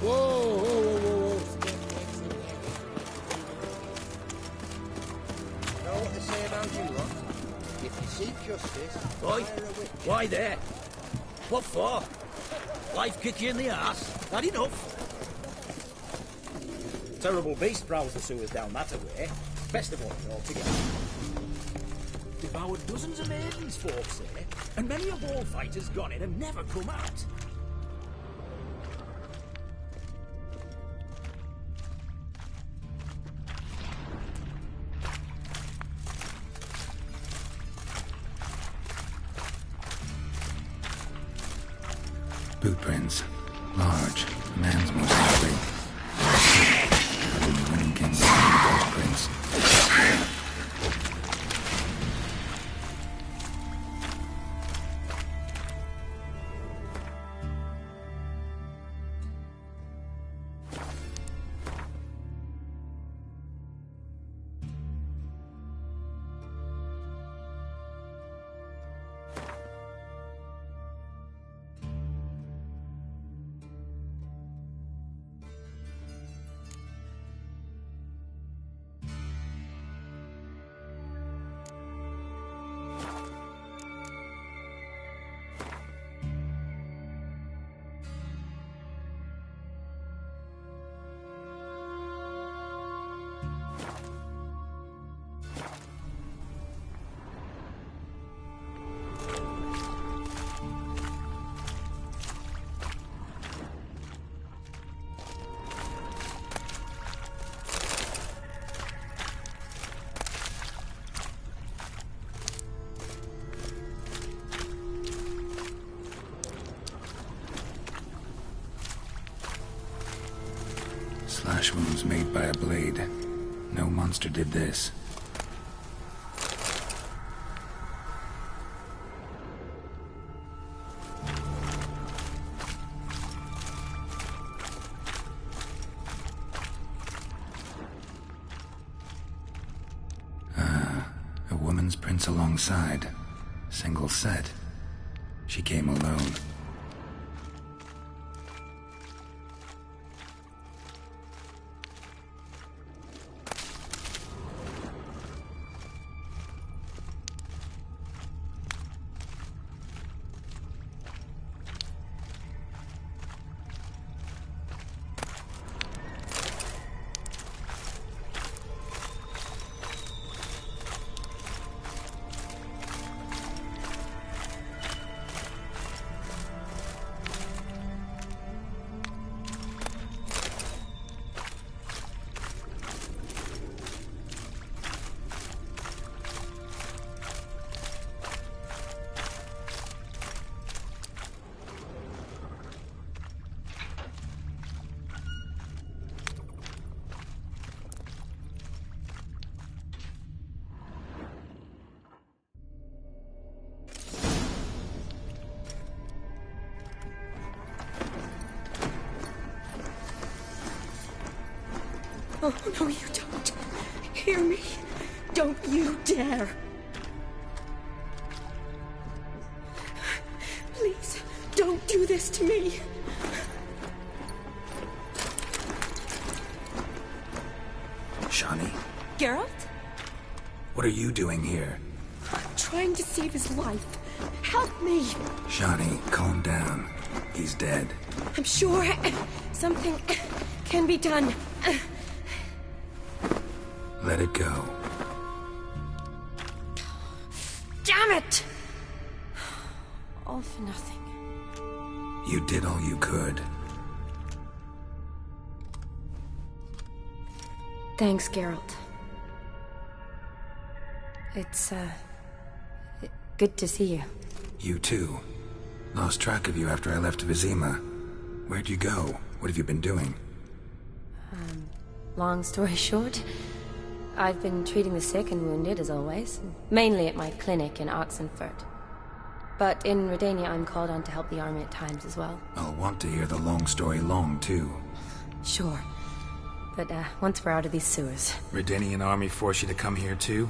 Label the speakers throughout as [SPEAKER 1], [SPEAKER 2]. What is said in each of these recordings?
[SPEAKER 1] Whoa, whoa, whoa, whoa, whoa. Know what they say about you lot? If you seek justice...
[SPEAKER 2] Boy, why there? What for? Life kick you in the arse? That enough? Terrible beast prowls the sewers down that way. Best of all altogether. Devoured dozens of maidens, folks say, and many a ball fighter's gone in and never come out.
[SPEAKER 3] Boot prints. Large. A man's most likely. The winning king ghost prints. Slash wounds made by a blade. No monster did this. A woman's prints alongside. Single set. She came alone.
[SPEAKER 4] Oh, no, you don't. Hear me? Don't you dare. Please, don't do this to me.
[SPEAKER 3] Shani?
[SPEAKER 4] Geralt?
[SPEAKER 3] What are you doing here?
[SPEAKER 4] I'm trying to save his life. Help me.
[SPEAKER 3] Shani, calm down. He's dead.
[SPEAKER 4] I'm sure something can be done.
[SPEAKER 3] Let it go.
[SPEAKER 4] Damn it! All for nothing.
[SPEAKER 3] You did all you could.
[SPEAKER 4] Thanks, Geralt. It's, good to see you.
[SPEAKER 3] You too. Lost track of you after I left Vizima. Where'd you go? What have you been doing?
[SPEAKER 4] Long story short, I've been treating the sick and wounded, as always. Mainly at my clinic in Oxenfurt. But in Redania, I'm called on to help the army at times as well.
[SPEAKER 3] I'll want to hear the long story long, too.
[SPEAKER 4] Sure. But, once we're out of these sewers...
[SPEAKER 3] Redanian army forced you to come here, too?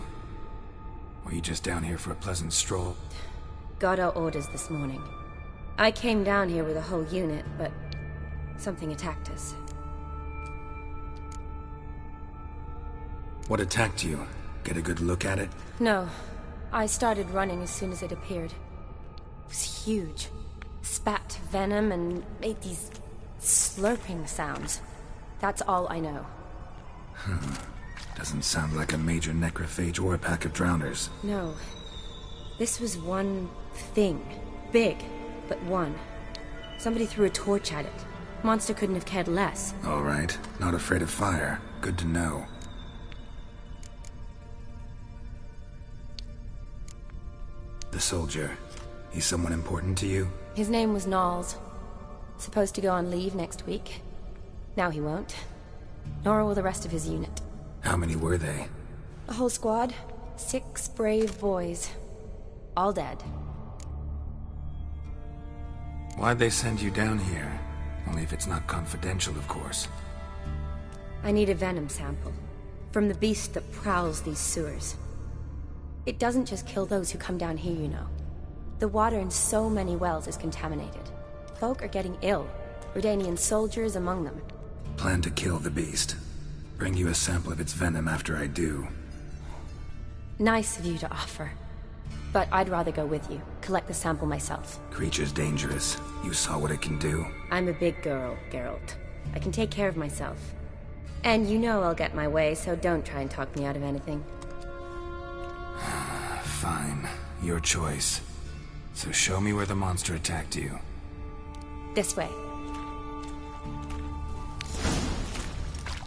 [SPEAKER 3] Or are you just down here for a pleasant stroll?
[SPEAKER 4] Got our orders this morning. I came down here with a whole unit, but Something attacked us.
[SPEAKER 3] What attacked you? Get a good look at it?
[SPEAKER 4] No. I started running as soon as it appeared. It was huge. Spat venom and made these slurping sounds. That's all I know.
[SPEAKER 3] Doesn't sound like a major necrophage or a pack of drowners.
[SPEAKER 4] No. This was one thing. Big, but one. Somebody threw a torch at it. Monster couldn't have cared less.
[SPEAKER 3] All right. Not afraid of fire. Good to know. The soldier. He's someone important to you?
[SPEAKER 4] His name was Knowles. Supposed to go on leave next week. Now he won't. Nor will the rest of his unit.
[SPEAKER 3] How many were they?
[SPEAKER 4] A whole squad. 6 brave boys. All dead.
[SPEAKER 3] Why'd they send you down here? Only if it's not confidential, of course.
[SPEAKER 4] I need a venom sample. From the beast that prowls these sewers. It doesn't just kill those who come down here, you know. The water in so many wells is contaminated. Folk are getting ill. Redanian soldiers among them.
[SPEAKER 3] Plan to kill the beast. Bring you a sample of its venom after I do.
[SPEAKER 4] Nice of you to offer. But I'd rather go with you. Collect the sample myself.
[SPEAKER 3] Creature's dangerous. You saw what it can do.
[SPEAKER 4] I'm a big girl, Geralt. I can take care of myself. And you know I'll get my way, so don't try and talk me out of anything.
[SPEAKER 3] Fine. Your choice. So show me where the monster attacked you.
[SPEAKER 4] This way.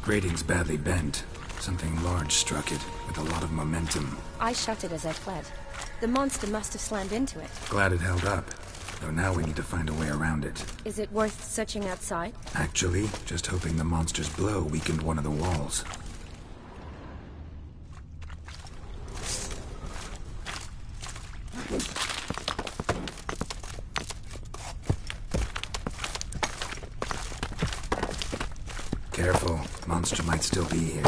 [SPEAKER 3] Grating's badly bent. Something large struck it, with a lot of momentum.
[SPEAKER 4] I shut it as I fled. The monster must have slammed into it.
[SPEAKER 3] Glad it held up. Though now we need to find a way around it.
[SPEAKER 4] Is it worth searching outside?
[SPEAKER 3] Actually, just hoping the monster's blow weakened one of the walls. Careful, monster might still be here.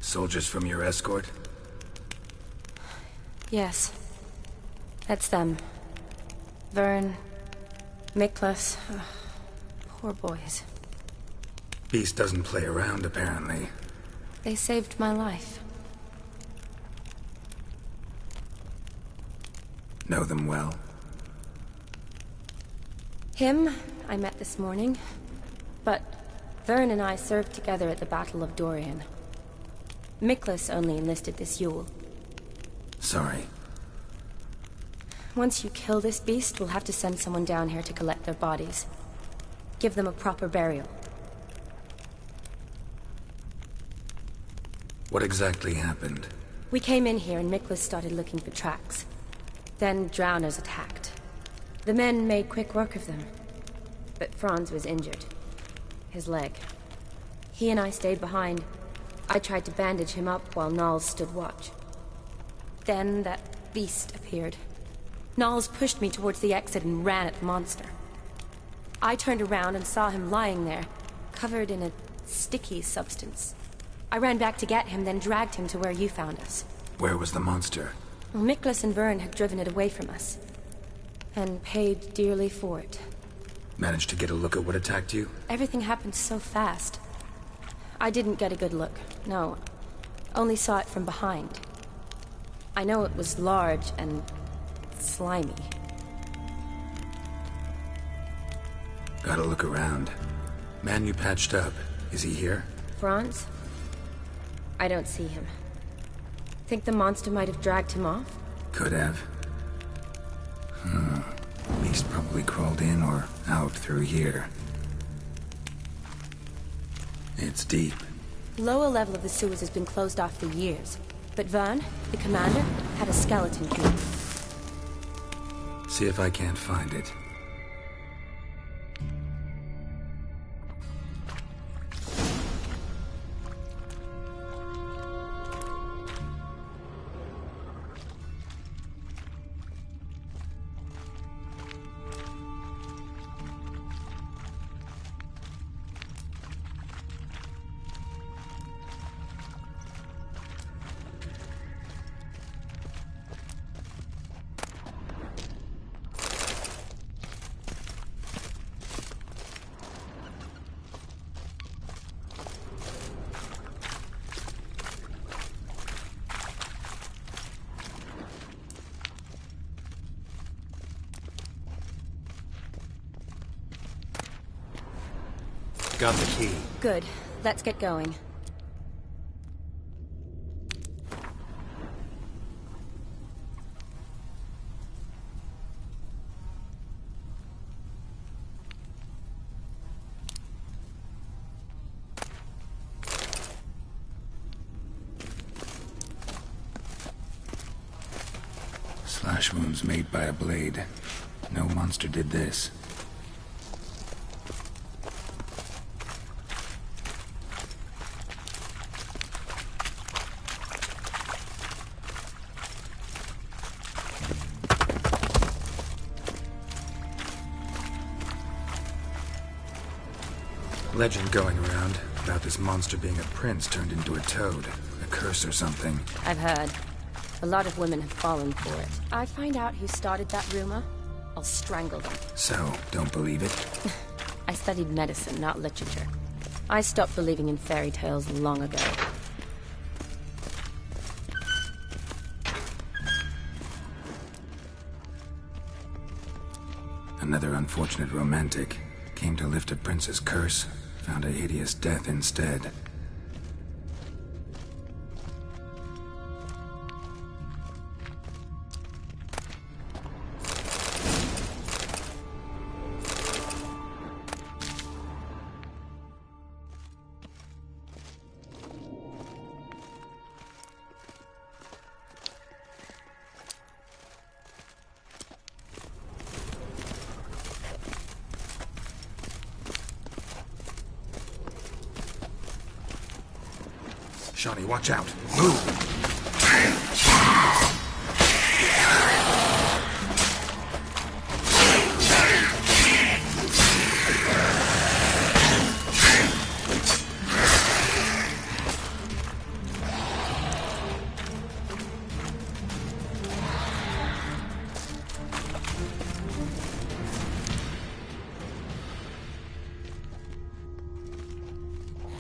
[SPEAKER 3] Soldiers from your escort?
[SPEAKER 4] Yes. That's them. Vern, Miklas. Poor boys.
[SPEAKER 3] Beast doesn't play around, apparently.
[SPEAKER 4] They saved my life.
[SPEAKER 3] Know them well?
[SPEAKER 4] Him, I met this morning. But Vern and I served together at the Battle of Dorian. Miklas only enlisted this Yule.
[SPEAKER 3] Sorry.
[SPEAKER 4] Once you kill this beast, we'll have to send someone down here to collect their bodies. Give them a proper burial.
[SPEAKER 3] What exactly happened?
[SPEAKER 4] We came in here and Miklas started looking for tracks. Then drowners attacked. The men made quick work of them. But Franz was injured. His leg. He and I stayed behind. I tried to bandage him up while Knowles stood watch. Then that beast appeared. Knowles pushed me towards the exit and ran at the monster. I turned around and saw him lying there, covered in a sticky substance. I ran back to get him, then dragged him to where you found us.
[SPEAKER 3] Where was the monster?
[SPEAKER 4] Well, Miklas and Vern had driven it away from us. And paid dearly for it.
[SPEAKER 3] Managed to get a look at what attacked you?
[SPEAKER 4] Everything happened so fast. I didn't get a good look, no. Only saw it from behind. I know it was large and slimy.
[SPEAKER 3] Gotta look around. Man you patched up, is he here?
[SPEAKER 4] Franz? I don't see him. Think the monster might have dragged him off?
[SPEAKER 3] Could have. Beast probably crawled in or out through here. It's deep.
[SPEAKER 4] Lower level of the sewers has been closed off for years. But Vern, the commander, had a skeleton crew.
[SPEAKER 3] see if I can't find it. Got the key.
[SPEAKER 4] Good. Let's get going.
[SPEAKER 3] Slash wounds made by a blade. No monster did this. Legend going around about this monster being a prince turned into a toad. A curse or something.
[SPEAKER 4] I've heard. A lot of women have fallen for it. I find out who started that rumor, I'll strangle them.
[SPEAKER 3] So, don't believe it?
[SPEAKER 4] I studied medicine, not literature. I stopped believing in fairy tales long ago.
[SPEAKER 3] Another unfortunate romantic. Came to lift a prince's curse, found a hideous death instead. Shawnee, watch out. Move!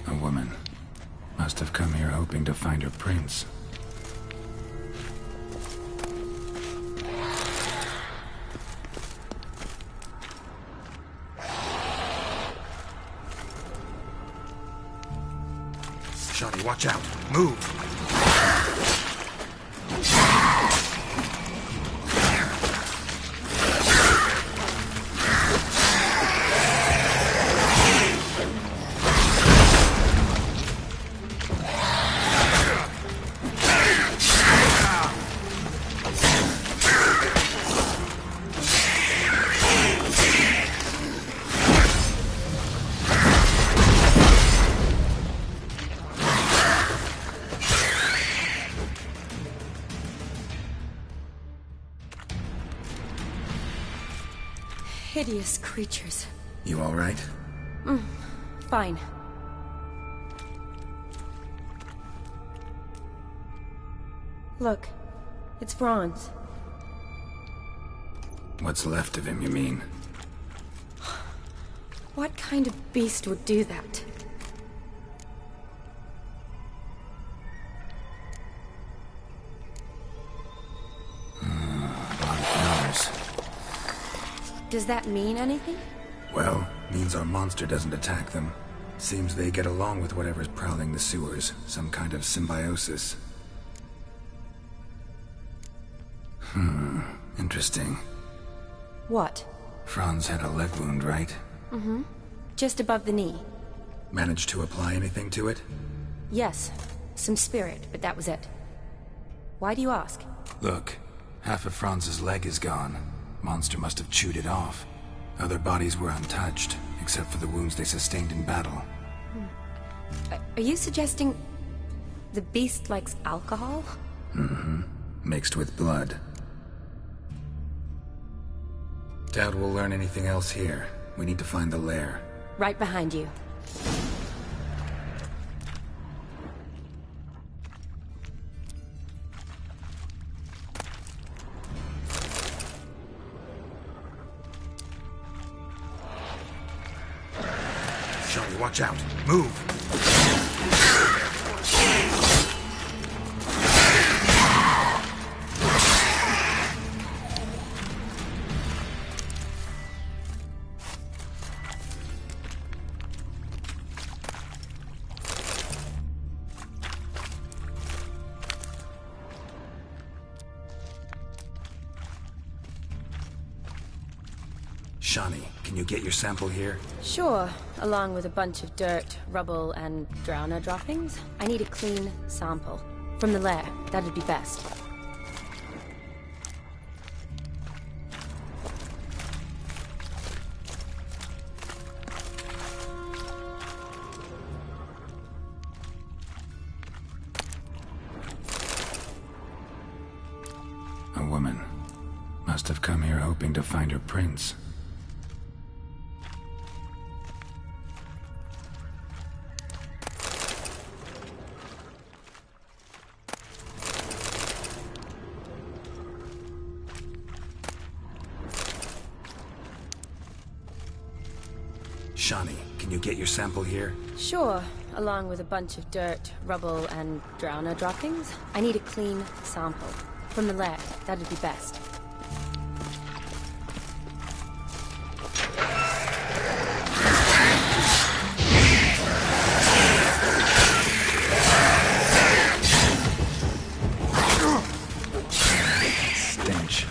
[SPEAKER 3] A woman. Must have come here hoping to find her prince. Shawnee, watch out! Move!
[SPEAKER 4] Hideous creatures.
[SPEAKER 3] You all right?
[SPEAKER 4] Fine. Look, it's Franz.
[SPEAKER 3] What's left of him, you mean?
[SPEAKER 4] What kind of beast would do that? Does that mean anything?
[SPEAKER 3] Well, means our monster doesn't attack them. Seems they get along with whatever's prowling the sewers. Some kind of symbiosis. Interesting.
[SPEAKER 4] What?
[SPEAKER 3] Franz had a leg wound, right?
[SPEAKER 4] Just above the knee.
[SPEAKER 3] Managed to apply anything to it?
[SPEAKER 4] Yes. Some spirit, but that was it. Why do you ask?
[SPEAKER 3] Look, half of Franz's leg is gone. Monster must have chewed it off. Other bodies were untouched, except for the wounds they sustained in battle.
[SPEAKER 4] Are you suggesting the beast likes alcohol?
[SPEAKER 3] Mm-hmm. Mixed with blood. Doubt we'll learn anything else here. We need to find the lair.
[SPEAKER 4] Right behind you.
[SPEAKER 3] Johnny, watch out. Move! Shawnee, can you get your sample here?
[SPEAKER 4] Sure, along with a bunch of dirt, rubble, and drowner droppings. I need a clean sample. From the lair, that'd be best.
[SPEAKER 3] A woman. Must have come here hoping to find her prince. Shawnee, can you get your sample here?
[SPEAKER 4] Sure, along with a bunch of dirt, rubble, and drowner droppings. I need a clean sample. From the lair, that'd be best.
[SPEAKER 3] Stench.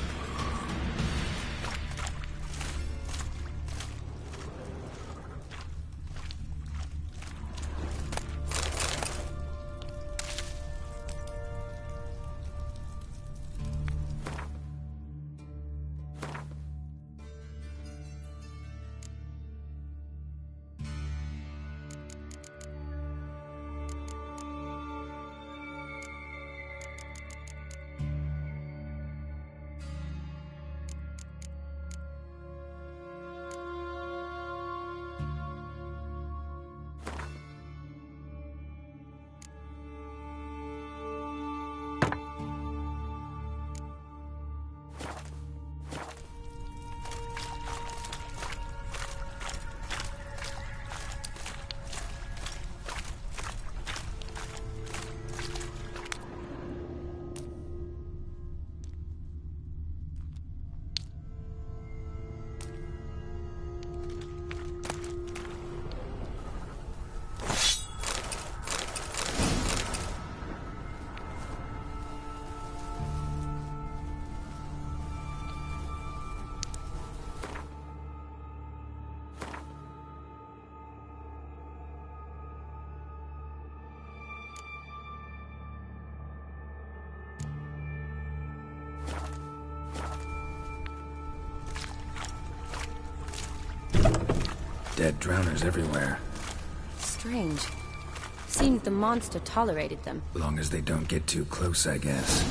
[SPEAKER 3] Dead drowners everywhere.
[SPEAKER 4] Strange. Seems the monster tolerated them.
[SPEAKER 3] Long as they don't get too close, I guess.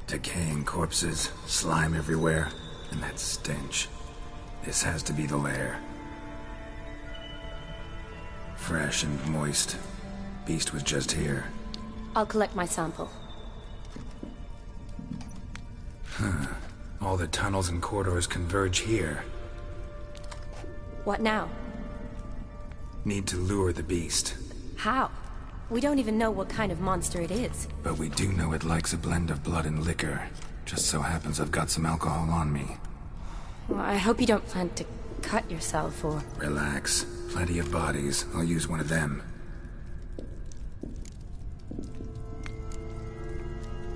[SPEAKER 3] Decaying corpses, slime everywhere, and that stench. This has to be the lair. Fresh and moist. Beast was just here.
[SPEAKER 4] I'll collect my sample.
[SPEAKER 3] All the tunnels and corridors converge here.
[SPEAKER 4] What now?
[SPEAKER 3] Need to lure the beast.
[SPEAKER 4] How? We don't even know what kind of monster it is.
[SPEAKER 3] But we do know it likes a blend of blood and liquor. Just so happens I've got some alcohol on me.
[SPEAKER 4] Well, I hope you don't plan to cut yourself or...
[SPEAKER 3] Relax. Plenty of bodies. I'll use one of them.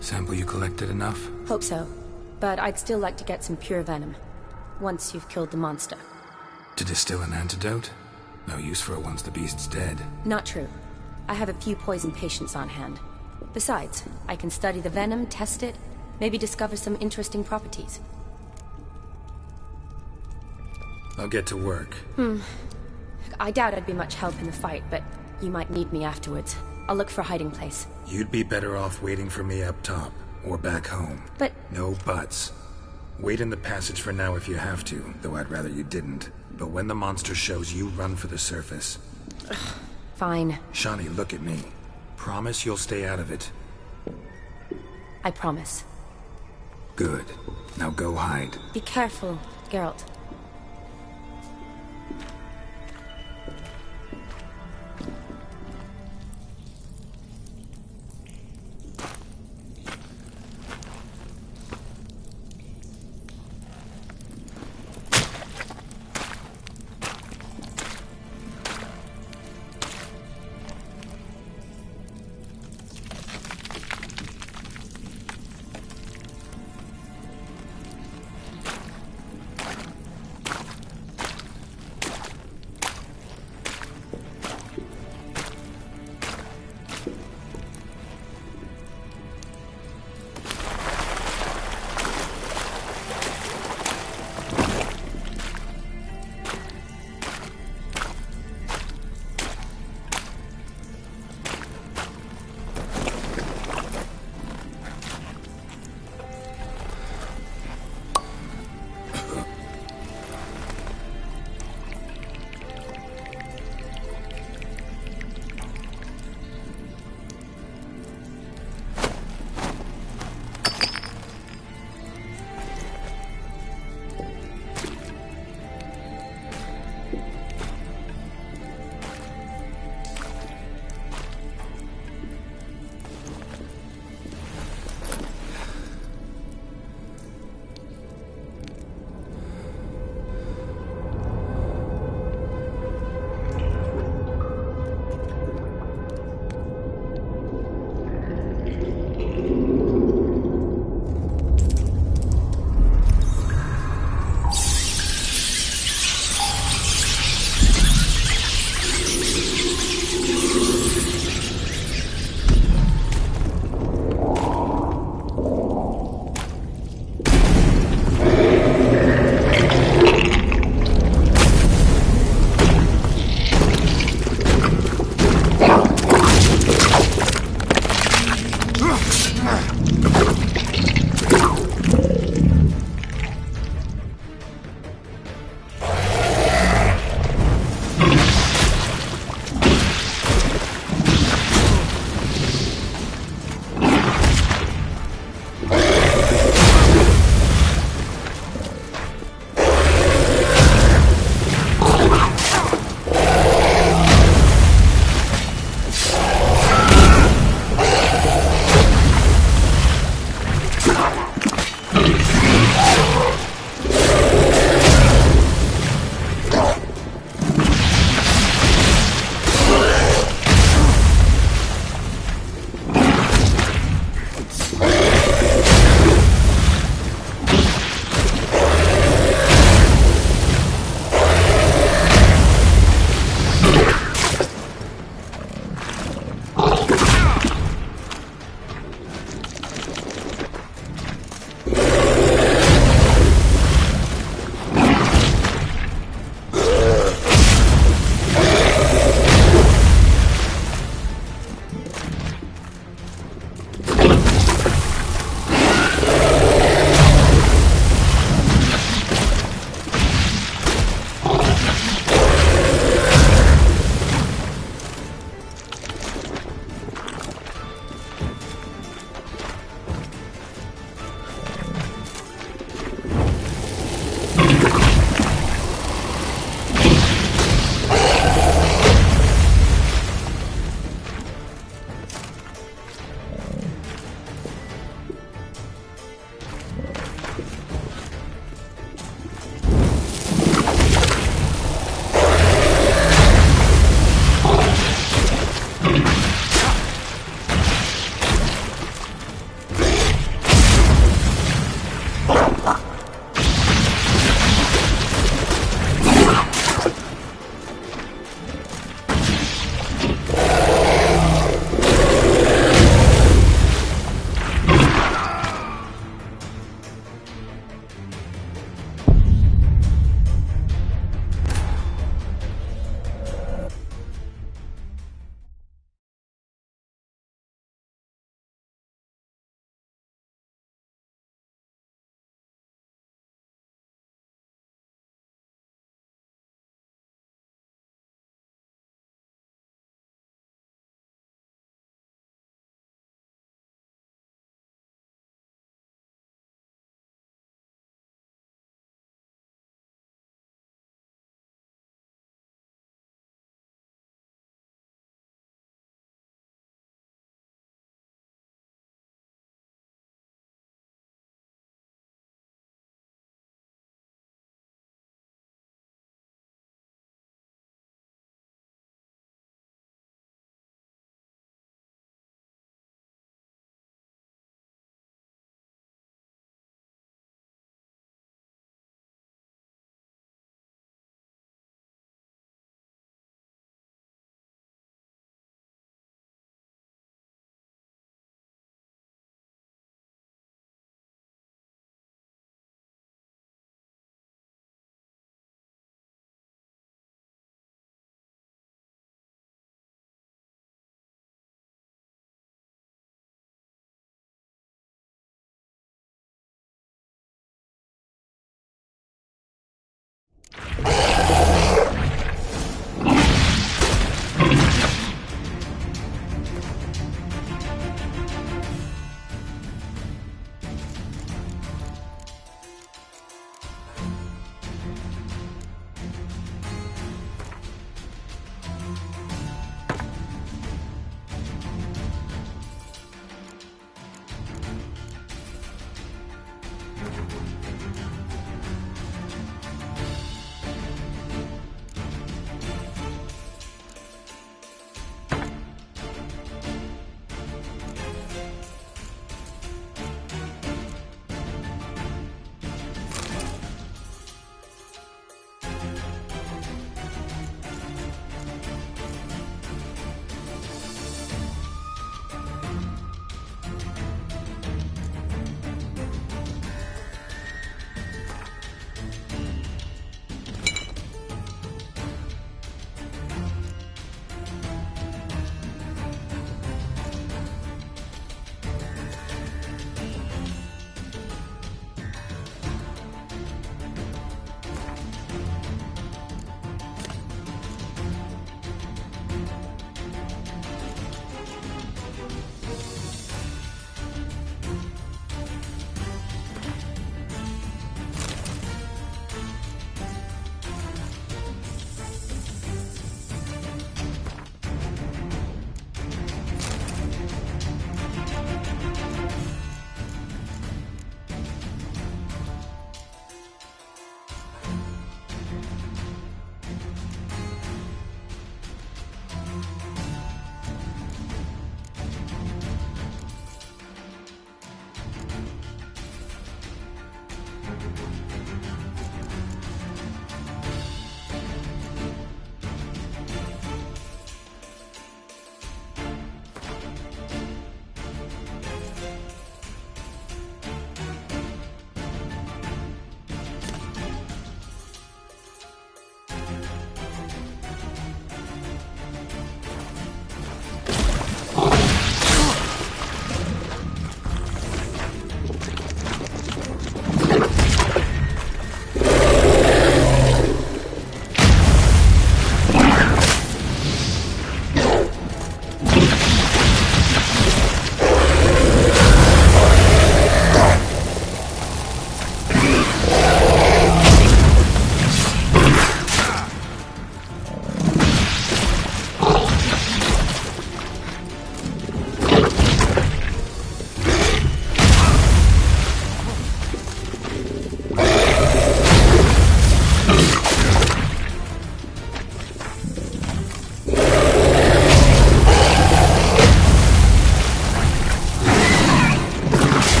[SPEAKER 3] Sample you collected enough?
[SPEAKER 4] Hope so. But I'd still like to get some pure venom. Once you've killed the monster.
[SPEAKER 3] To distill an antidote? No use for it once the beast's dead.
[SPEAKER 4] Not true. I have a few poison patients on hand. Besides, I can study the venom, test it, maybe discover some interesting properties.
[SPEAKER 3] I'll get to work.
[SPEAKER 4] I doubt I'd be much help in the fight, but you might need me afterwards. I'll look for a hiding place.
[SPEAKER 3] You'd be better off waiting for me up top, or back home.
[SPEAKER 4] But...
[SPEAKER 3] No buts. Wait in the passage for now if you have to, though I'd rather you didn't. But when the monster shows, you run for the surface.
[SPEAKER 4] Fine.
[SPEAKER 3] Shawnee, look at me. Promise you'll stay out of it.
[SPEAKER 4] I promise.
[SPEAKER 3] Good. Now go hide.
[SPEAKER 4] Be careful, Geralt.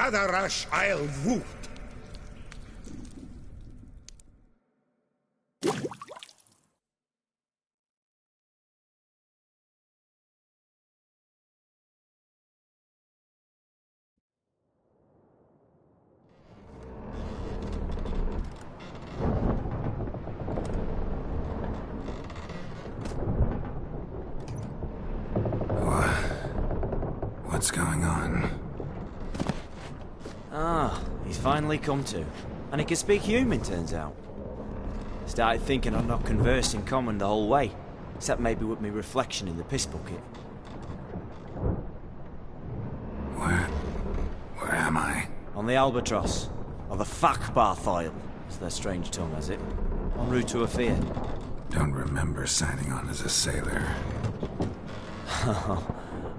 [SPEAKER 5] Gadarash I'll woot.
[SPEAKER 3] What's going on?
[SPEAKER 6] Ah, he's finally come to. And he can speak human, turns out. Started thinking I'd not conversed in common the whole way, except maybe with me reflection in the piss bucket.
[SPEAKER 3] Where am I?
[SPEAKER 6] On the Albatross, or the Fakbarthoil, as their strange tongue has it, en route to Afir.
[SPEAKER 3] Don't remember signing on as a sailor.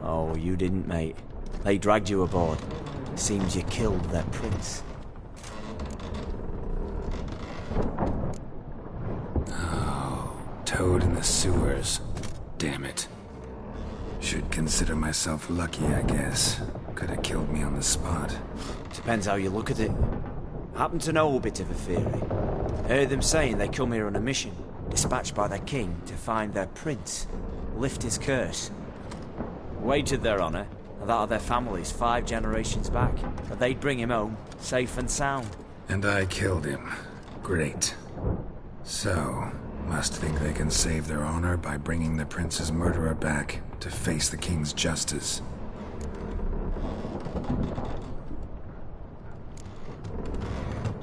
[SPEAKER 6] Oh, you didn't, mate. They dragged you aboard. Seems you killed their prince.
[SPEAKER 3] Oh, toad in the sewers. Damn it. Should consider myself lucky, I guess. Could have killed me on the spot.
[SPEAKER 6] Depends how you look at it. Happen to know a bit of a theory. Heard them saying they come here on a mission, dispatched by their king to find their prince, lift his curse. Wagered their honour, and that of their families 5 generations back, that they'd bring him home, safe and sound.
[SPEAKER 3] And I killed him. Great. So, must think they can save their honor by bringing the prince's murderer back to face the king's justice.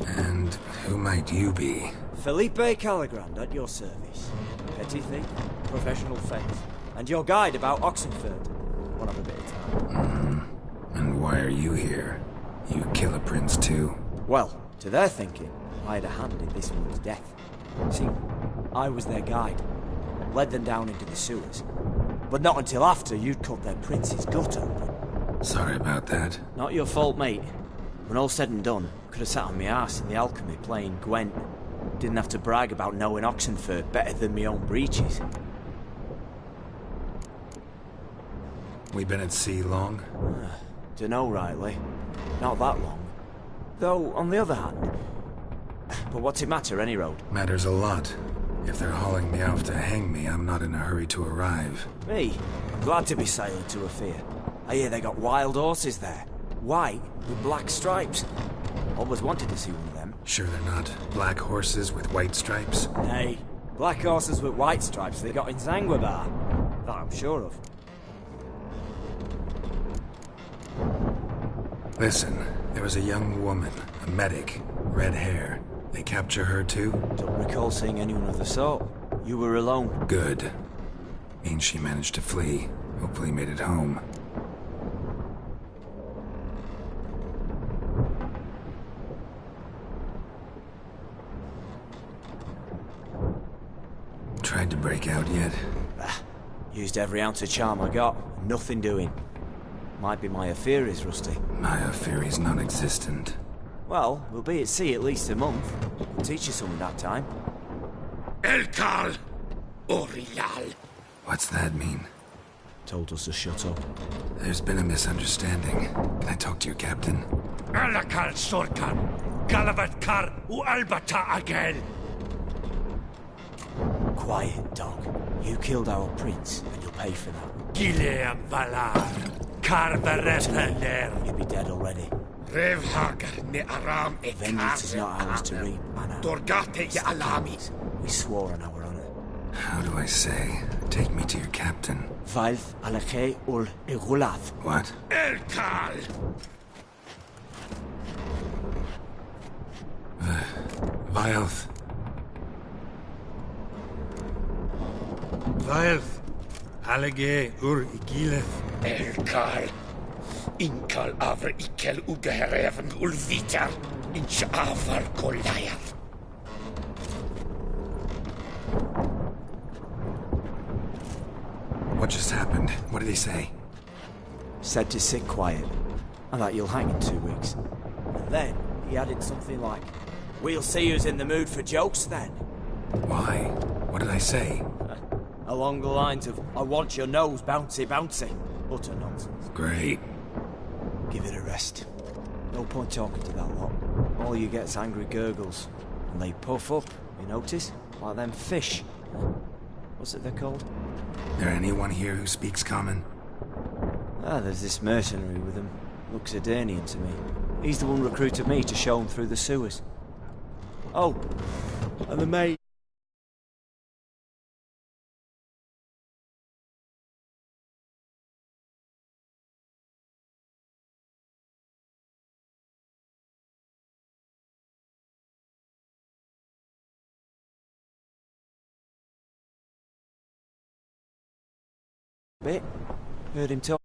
[SPEAKER 3] And who might you be?
[SPEAKER 6] Felipe Caligrand at your service. Petty thief, professional faith, and your guide about Oxenford. We'll have a bit of time.
[SPEAKER 3] And why are you here? You kill a prince too?
[SPEAKER 6] Well, to their thinking, I had a hand in this one's death. See, I was their guide. Led them down into the sewers. But not until after you'd cut their prince's gut open.
[SPEAKER 3] Sorry about that.
[SPEAKER 6] Not your fault, mate. When all said and done, could have sat on my arse in the alchemy playing Gwent. Didn't have to brag about knowing Oxenford better than my own breeches.
[SPEAKER 3] We been at sea long?
[SPEAKER 6] Dunno rightly. Not that long. Though, on the other hand... But what's it matter, any road?
[SPEAKER 3] Matters a lot. If they're hauling me off to hang me, I'm not in a hurry to arrive.
[SPEAKER 6] Me? I'm glad to be sailing to Afir. I hear they got wild horses there. White, with black stripes. Always wanted to see one of them.
[SPEAKER 3] Sure they're not black horses with white stripes?
[SPEAKER 6] Hey, black horses with white stripes they got in Zanguebar. That I'm sure of.
[SPEAKER 3] Listen, there was a young woman, a medic, red hair. They capture her too?
[SPEAKER 6] Don't recall seeing anyone of the sort. You were alone.
[SPEAKER 3] Good. Means she managed to flee. Hopefully made it home. Tried to break out yet?
[SPEAKER 6] Used every ounce of charm I got. Nothing doing. Might be my affair is rusty.
[SPEAKER 3] My Fury's non-existent.
[SPEAKER 6] Well, we'll be at sea at least a month. We'll teach you something that time.
[SPEAKER 5] Elkal Orilal.
[SPEAKER 3] What's that mean?
[SPEAKER 6] Told us to shut up.
[SPEAKER 3] There's been a misunderstanding. Can I talk to your captain?
[SPEAKER 5] Alakal Sorkan. Galavat Kar U Albata Agel.
[SPEAKER 6] Quiet, dog. You killed our prince, and you'll pay for that.
[SPEAKER 5] Gileam Valar. Karvarepener.
[SPEAKER 6] You'd be dead already.
[SPEAKER 5] Revhagar ne Aram e
[SPEAKER 6] Vengeance is not ours to reap, Anna.
[SPEAKER 5] Dorgate ya Alami.
[SPEAKER 6] We swore on our honor.
[SPEAKER 3] How do I say? Take me to your captain.
[SPEAKER 6] Valth Alakhe ul Igulath.
[SPEAKER 3] What?
[SPEAKER 5] Elkal.
[SPEAKER 3] Vilth.
[SPEAKER 5] Vilth. Alege ur Igileth. Elkal. Inkal avr ikel ugehereven ulvitar. Inch avar Goliath.
[SPEAKER 3] What just happened? What did he say?
[SPEAKER 6] Said to sit quiet, and that you'll hang in 2 weeks. And then he added something like, "We'll see who's in the mood for jokes then."
[SPEAKER 3] Why? What did I say?
[SPEAKER 6] Along the lines of, "I want your nose bouncy bouncy." Utter nonsense.
[SPEAKER 3] Great.
[SPEAKER 6] Give it a rest. No point talking to that lot. All you get's angry gurgles. And they puff up, you notice? Like them fish. What's it they're called?
[SPEAKER 3] There anyone here who speaks common?
[SPEAKER 6] Ah, there's this mercenary with him. Looks Edenian to me. He's the one who recruited me to show him through the sewers. Oh, and the maid. Bit. Heard him talk.